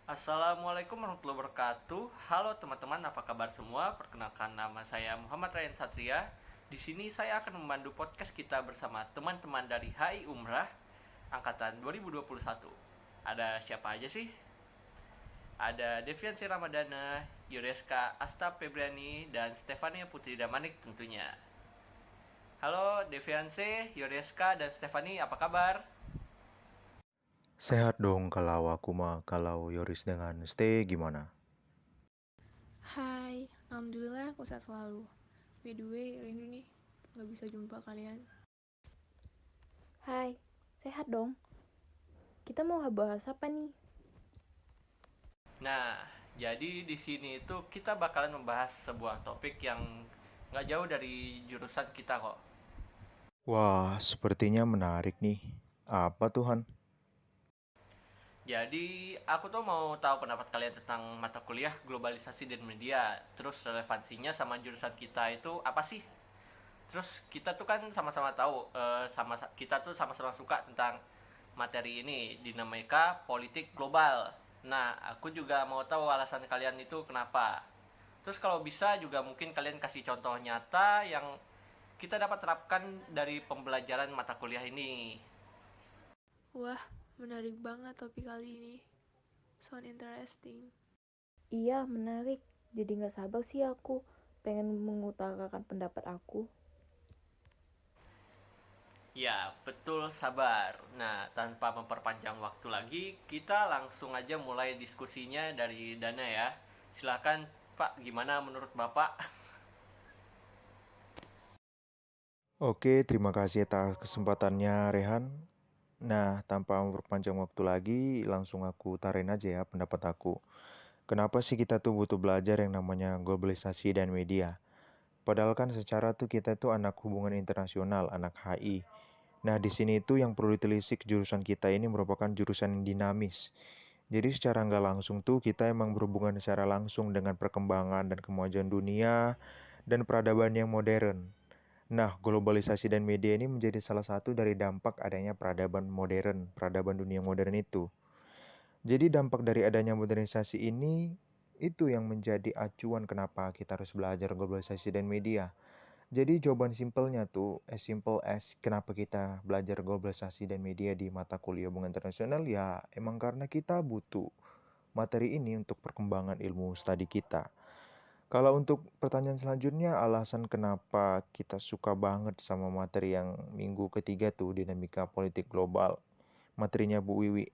Assalamualaikum warahmatullahi wabarakatuh. Halo teman-teman, apa kabar semua? Perkenalkan nama saya Muhammad Ryan Satria. Di sini saya akan memandu podcast kita bersama teman-teman dari HI Umrah angkatan 2021. Ada siapa aja sih? Ada Deviansi Ramadana, Yureska Asta Febriani, dan Stefania Putri Damanik tentunya. Halo Deviansi, Yureska, dan Stefani, apa kabar? Sehat dong kalau aku mah, kalau Yoris dengan Stay gimana? Hai, alhamdulillah aku sehat selalu. By the way, rindu nih, nggak bisa jumpa kalian. Hai, sehat dong. Kita mau bahas apa nih? Nah, jadi di sini itu kita bakalan membahas sebuah topik yang nggak jauh dari jurusan kita kok. Wah, sepertinya menarik nih. Apa Tuhan? Jadi aku tuh mau tahu pendapat kalian tentang mata kuliah globalisasi dan media. Terus relevansinya sama jurusan kita itu apa sih? Terus kita tuh kan sama-sama tahu, kita tuh sama-sama suka tentang materi ini, dinamika politik global. Nah, aku juga mau tahu alasan kalian itu kenapa. Terus kalau bisa juga mungkin kalian kasih contoh nyata yang kita dapat terapkan dari pembelajaran mata kuliah ini. Wah, menarik banget topik kali ini. Sound interesting. Iya, menarik. Jadi nggak sabar sih aku pengen mengutarakan pendapat aku. Ya, betul, sabar. Nah, tanpa memperpanjang waktu lagi, kita langsung aja mulai diskusinya dari Dana ya. Silakan, Pak, gimana menurut Bapak? Oke, terima kasih atas kesempatannya Rehan. Nah, tanpa memperpanjang waktu lagi, langsung aku tarin aja ya pendapat aku. Kenapa sih kita tuh butuh belajar yang namanya globalisasi dan media? Padahal kan secara tuh kita tuh anak hubungan internasional, anak HI. Nah, di sini itu yang perlu ditelisik jurusan kita ini merupakan jurusan yang dinamis. Jadi secara nggak langsung tuh kita emang berhubungan secara langsung dengan perkembangan dan kemajuan dunia dan peradaban yang modern. Nah, globalisasi dan media ini menjadi salah satu dari dampak adanya peradaban modern, peradaban dunia modern itu. Jadi dampak dari adanya modernisasi ini itu yang menjadi acuan kenapa kita harus belajar globalisasi dan media. Jadi jawaban simpelnya tuh, as simple as kenapa kita belajar globalisasi dan media di mata kuliah hubungan internasional ya emang karena kita butuh materi ini untuk perkembangan ilmu studi kita. Kalau untuk pertanyaan selanjutnya, alasan kenapa kita suka banget sama materi yang minggu ketiga tuh, dinamika politik global. Materinya Bu Wiwi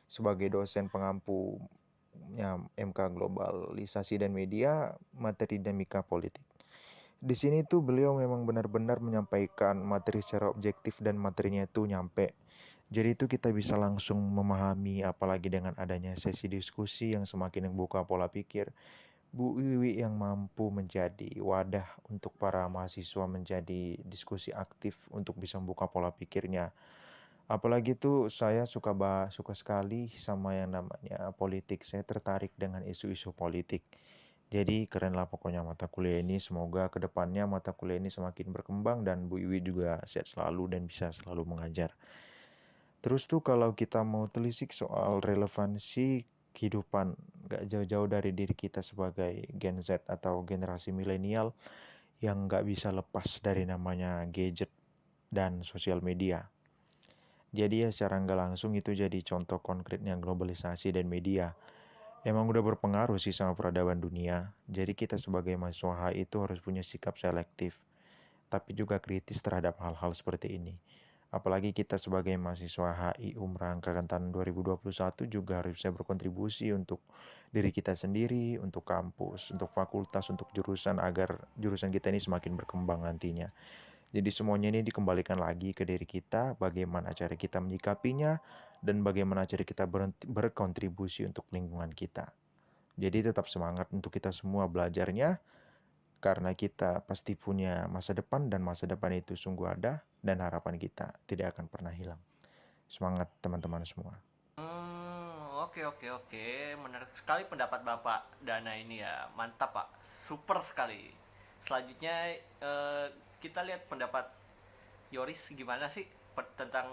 sebagai dosen pengampunya MK Globalisasi dan Media, materi dinamika politik. Di sini tuh beliau memang benar-benar menyampaikan materi secara objektif dan materinya itu nyampe. Jadi itu kita bisa langsung memahami apalagi dengan adanya sesi diskusi yang semakin membuka pola pikir. Bu Wiwi yang mampu menjadi wadah untuk para mahasiswa menjadi diskusi aktif untuk bisa membuka pola pikirnya. Apalagi tuh saya suka sekali sama yang namanya politik. Saya tertarik dengan isu-isu politik. Jadi keren lah pokoknya mata kuliah ini. Semoga kedepannya mata kuliah ini semakin berkembang dan Bu Iwi juga sehat selalu dan bisa selalu mengajar. Terus tuh kalau kita mau telisik soal relevansi kehidupan gak jauh-jauh dari diri kita sebagai Gen Z atau generasi milenial yang gak bisa lepas dari namanya gadget dan sosial media. Jadi ya secara nggak langsung itu jadi contoh konkretnya globalisasi dan media. Emang udah berpengaruh sih sama peradaban dunia. Jadi kita sebagai mahasiswa HI itu harus punya sikap selektif, tapi juga kritis terhadap hal-hal seperti ini. Apalagi kita sebagai mahasiswa HI Umrah Angkatan 2021 juga harus bisa berkontribusi untuk diri kita sendiri, untuk kampus, untuk fakultas, untuk jurusan agar jurusan kita ini semakin berkembang nantinya. Jadi semuanya ini dikembalikan lagi ke diri kita, bagaimana cara kita menyikapinya, dan bagaimana cara kita berkontribusi untuk lingkungan kita. Jadi tetap semangat untuk kita semua belajarnya, karena kita pasti punya masa depan dan masa depan itu sungguh ada dan harapan kita tidak akan pernah hilang. Semangat teman-teman semua. Oke oke oke, menarik sekali pendapat Bapak Dana ini ya, mantap Pak, super sekali. Selanjutnya eh, kita lihat pendapat Yoris gimana sih tentang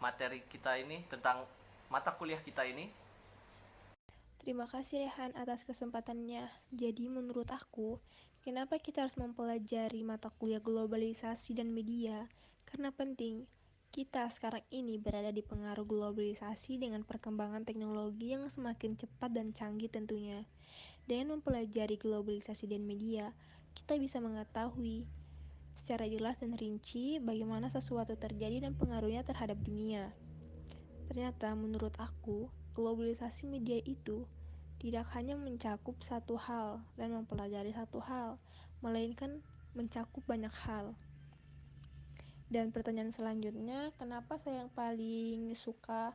materi kita ini, tentang mata kuliah kita ini. Terima kasih Rehan atas kesempatannya. Jadi menurut aku, kenapa kita harus mempelajari mata kuliah globalisasi dan media? Karena penting. Kita sekarang ini berada di pengaruh globalisasi dengan perkembangan teknologi yang semakin cepat dan canggih tentunya. Dengan mempelajari globalisasi dan media, kita bisa mengetahui secara jelas dan rinci bagaimana sesuatu terjadi dan pengaruhnya terhadap dunia. Ternyata menurut aku, globalisasi media itu tidak hanya mencakup satu hal dan mempelajari satu hal, melainkan mencakup banyak hal. Dan pertanyaan selanjutnya, kenapa saya yang paling suka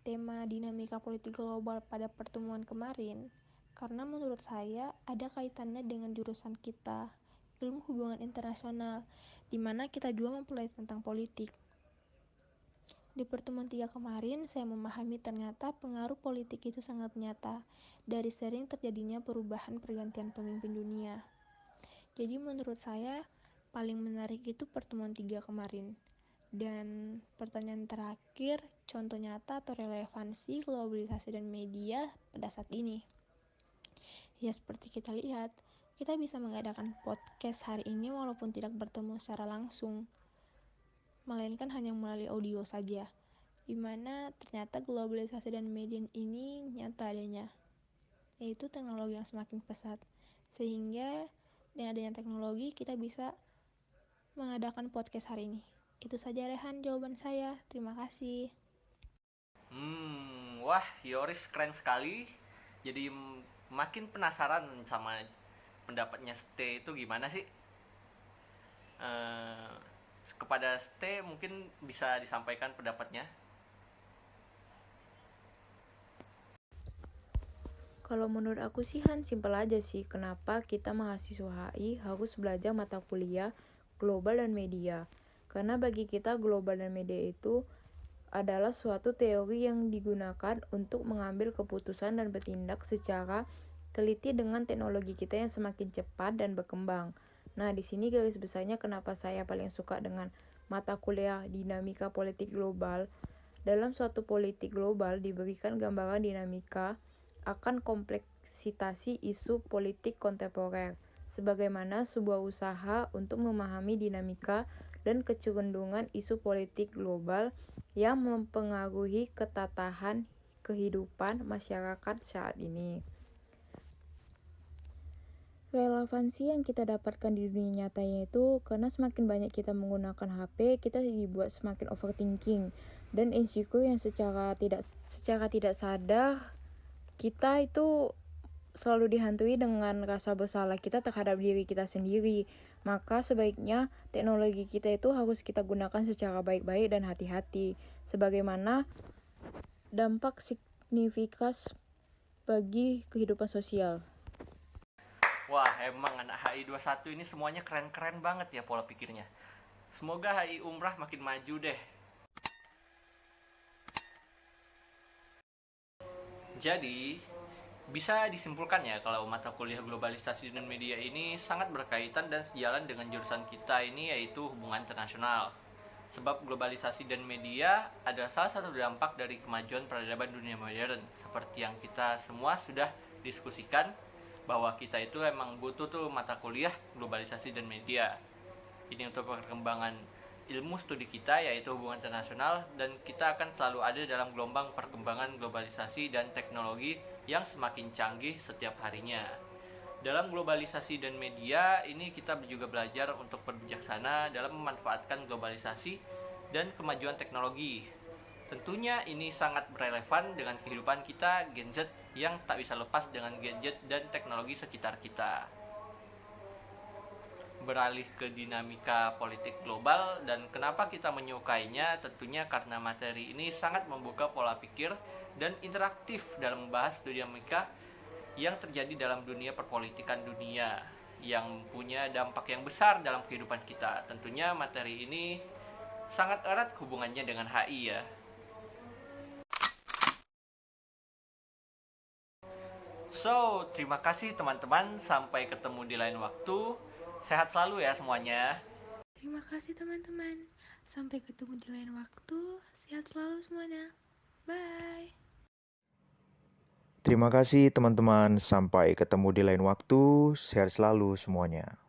tema dinamika politik global pada pertemuan kemarin? Karena menurut saya ada kaitannya dengan jurusan kita, ilmu hubungan internasional, di mana kita juga mempelajari tentang politik. Di pertemuan 3 kemarin, saya memahami ternyata pengaruh politik itu sangat nyata dari sering terjadinya perubahan pergantian pemimpin dunia. Jadi menurut saya, paling menarik itu pertemuan 3 kemarin. Dan pertanyaan terakhir, contoh nyata atau relevansi globalisasi dan media pada saat ini. Ya seperti kita lihat, kita bisa mengadakan podcast hari ini walaupun tidak bertemu secara langsung, melainkan hanya melalui audio saja, di mana ternyata globalisasi dan media ini nyata adanya, yaitu teknologi yang semakin pesat, sehingga dengan adanya teknologi kita bisa mengadakan podcast hari ini. Itu saja Rehan jawaban saya. Terima kasih. Wah, Yoris keren sekali. Jadi makin penasaran sama pendapatnya Ste itu gimana sih? Eh, Kepada Ste mungkin bisa disampaikan pendapatnya. Kalau menurut aku sih Han, simpel aja sih kenapa kita mahasiswa HI harus belajar mata kuliah global dan media. Karena bagi kita global dan media itu adalah suatu teori yang digunakan untuk mengambil keputusan dan bertindak secara teliti dengan teknologi kita yang semakin cepat dan berkembang. Nah, di sini garis besarnya kenapa saya paling suka dengan mata kuliah dinamika politik global. Dalam suatu politik global diberikan gambaran dinamika akan kompleksitas isu politik kontemporer, sebagaimana sebuah usaha untuk memahami dinamika dan kecenderungan isu politik global yang mempengaruhi ketatahan kehidupan masyarakat saat ini. Relevansi yang kita dapatkan di dunia nyatanya itu karena semakin banyak kita menggunakan HP, kita dibuat semakin overthinking dan insecure yang secara tidak sadar kita itu selalu dihantui dengan rasa bersalah kita terhadap diri kita sendiri. Maka sebaiknya teknologi kita itu harus kita gunakan secara baik-baik dan hati-hati, sebagaimana dampak signifikan bagi kehidupan sosial. Wah, emang anak HI 21 ini semuanya keren-keren banget ya pola pikirnya. Semoga HI Umrah makin maju deh. Jadi, bisa disimpulkan ya kalau mata kuliah globalisasi dan media ini sangat berkaitan dan sejalan dengan jurusan kita ini, yaitu hubungan internasional. Sebab globalisasi dan media adalah salah satu dampak dari kemajuan peradaban dunia modern. Seperti yang kita semua sudah diskusikan, bahwa kita itu emang butuh tuh mata kuliah globalisasi dan media. Ini untuk perkembangan ilmu studi kita, yaitu hubungan internasional, dan kita akan selalu ada dalam gelombang perkembangan globalisasi dan teknologi yang semakin canggih setiap harinya. Dalam globalisasi dan media ini kita juga belajar untuk berbijaksana dalam memanfaatkan globalisasi dan kemajuan teknologi. Tentunya ini sangat relevan dengan kehidupan kita Gen Z yang tak bisa lepas dengan gadget dan teknologi sekitar kita. Beralih ke dinamika politik global, dan kenapa kita menyukainya, tentunya karena materi ini sangat membuka pola pikir dan interaktif dalam membahas dinamika yang terjadi dalam dunia perpolitikan dunia yang punya dampak yang besar dalam kehidupan kita. Tentunya materi ini sangat erat hubungannya dengan HI ya. So, terima kasih teman-teman, sampai ketemu di lain waktu. Sehat selalu ya semuanya. Terima kasih teman-teman. Sampai ketemu di lain waktu. Sehat selalu semuanya. Bye. Terima kasih teman-teman, sampai ketemu di lain waktu, sehat selalu semuanya.